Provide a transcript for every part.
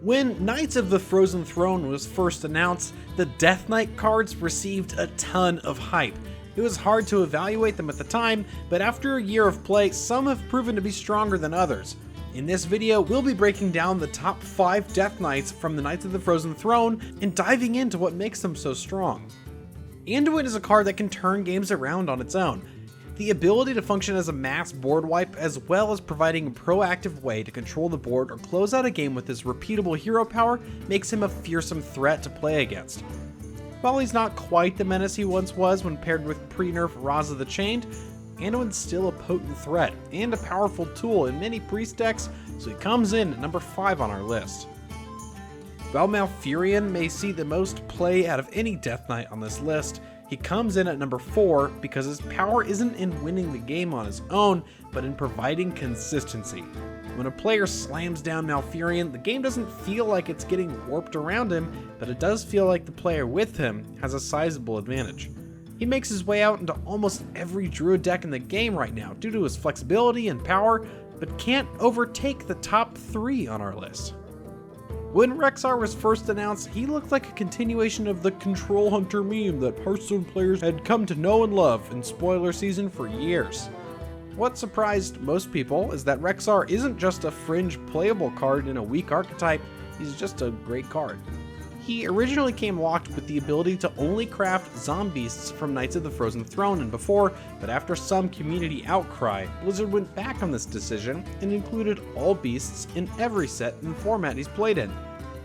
When Knights of the Frozen Throne was first announced, the Death Knight cards received a ton of hype. It was hard to evaluate them at the time, but after a year of play, some have proven to be stronger than others. In this video, we'll be breaking down the top 5 Death Knights from the Knights of the Frozen Throne and diving into what makes them so strong. Anduin is a card that can turn games around on its own. The ability to function as a mass board wipe, as well as providing a proactive way to control the board or close out a game with his repeatable hero power, makes him a fearsome threat to play against. While he's not quite the menace he once was when paired with pre-nerf Raza the Chained, Anduin's still a potent threat and a powerful tool in many priest decks, so he comes in at number 5 on our list. While Malfurion may see the most play out of any Death Knight on this list, he comes in at number 4 because his power isn't in winning the game on his own, but in providing consistency. When a player slams down Malfurion, the game doesn't feel like it's getting warped around him, but it does feel like the player with him has a sizable advantage. He makes his way out into almost every druid deck in the game right now due to his flexibility and power, but can't overtake the top 3 on our list. When Rexxar was first announced, he looked like a continuation of the Control Hunter meme that Hearthstone players had come to know and love in spoiler season for years. What surprised most people is that Rexxar isn't just a fringe playable card in a weak archetype, he's just a great card. He originally came locked with the ability to only craft zombeasts from Knights of the Frozen Throne and before, but after some community outcry, Blizzard went back on this decision and included all beasts in every set and format he's played in.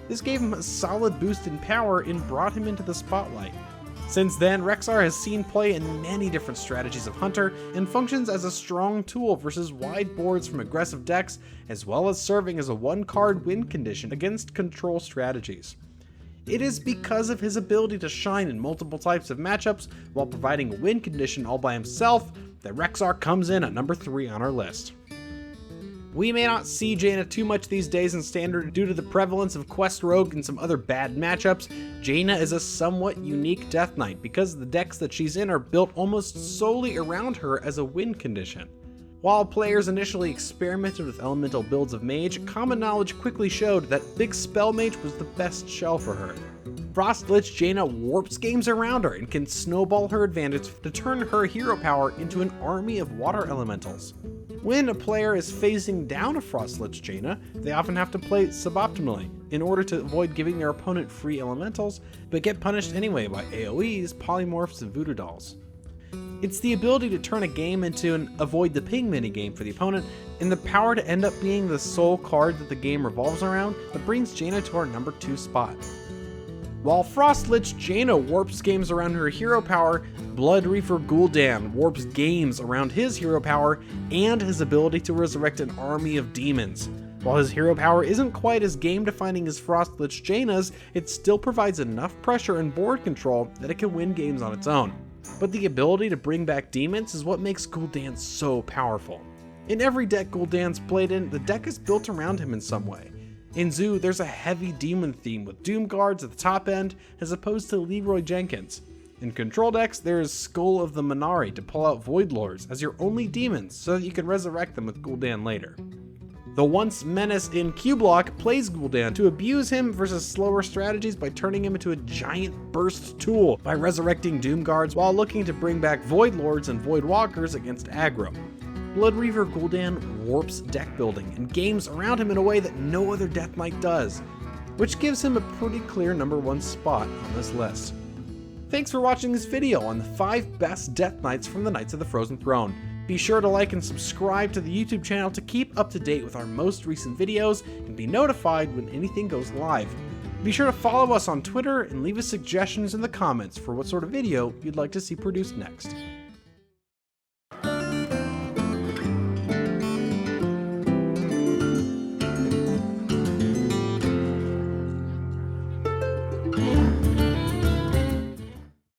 This gave him a solid boost in power and brought him into the spotlight. Since then, Rexxar has seen play in many different strategies of Hunter and functions as a strong tool versus wide boards from aggressive decks, as well as serving as a one-card win condition against control strategies. It is because of his ability to shine in multiple types of matchups while providing a win condition all by himself that Rexxar comes in at number 3 on our list. We may not see Jaina too much these days in Standard due to the prevalence of Quest Rogue and some other bad matchups. Jaina is a somewhat unique Death Knight because the decks that she's in are built almost solely around her as a win condition. While players initially experimented with elemental builds of Mage, common knowledge quickly showed that Big Spell Mage was the best shell for her. Frost Lich Jaina warps games around her and can snowball her advantage to turn her hero power into an army of water elementals. When a player is facing down a Frost Lich Jaina, they often have to play suboptimally in order to avoid giving their opponent free elementals, but get punished anyway by AoEs, polymorphs, and voodoo dolls. It's the ability to turn a game into an avoid the ping minigame for the opponent, and the power to end up being the sole card that the game revolves around that brings Jaina to our number 2 spot. While Frost Lich Jaina warps games around her hero power, Blood Reaper Gul'dan warps games around his hero power and his ability to resurrect an army of demons. While his hero power isn't quite as game-defining as Frost Lich Jaina's, it still provides enough pressure and board control that it can win games on its own. But the ability to bring back demons is what makes Gul'dan so powerful. In every deck Gul'dan's played in, the deck is built around him in some way. In Zoo, there's a heavy demon theme with Doom Guards at the top end as opposed to Leroy Jenkins. In control decks, there is Skull of the Minari to pull out Void Lords as your only demons so that you can resurrect them with Gul'dan later. The once menace in Q-Block plays Gul'dan to abuse him versus slower strategies by turning him into a giant burst tool by resurrecting Doom Guards while looking to bring back Void Lords and Void Walkers against aggro. Blood Reaver Gul'dan warps deck building and games around him in a way that no other Death Knight does, which gives him a pretty clear number 1 spot on this list. Thanks for watching this video on the 5 best Death Knights from the Knights of the Frozen Throne. Be sure to like and subscribe to the YouTube channel to keep up to date with our most recent videos and be notified when anything goes live. Be sure to follow us on Twitter and leave us suggestions in the comments for what sort of video you'd like to see produced next.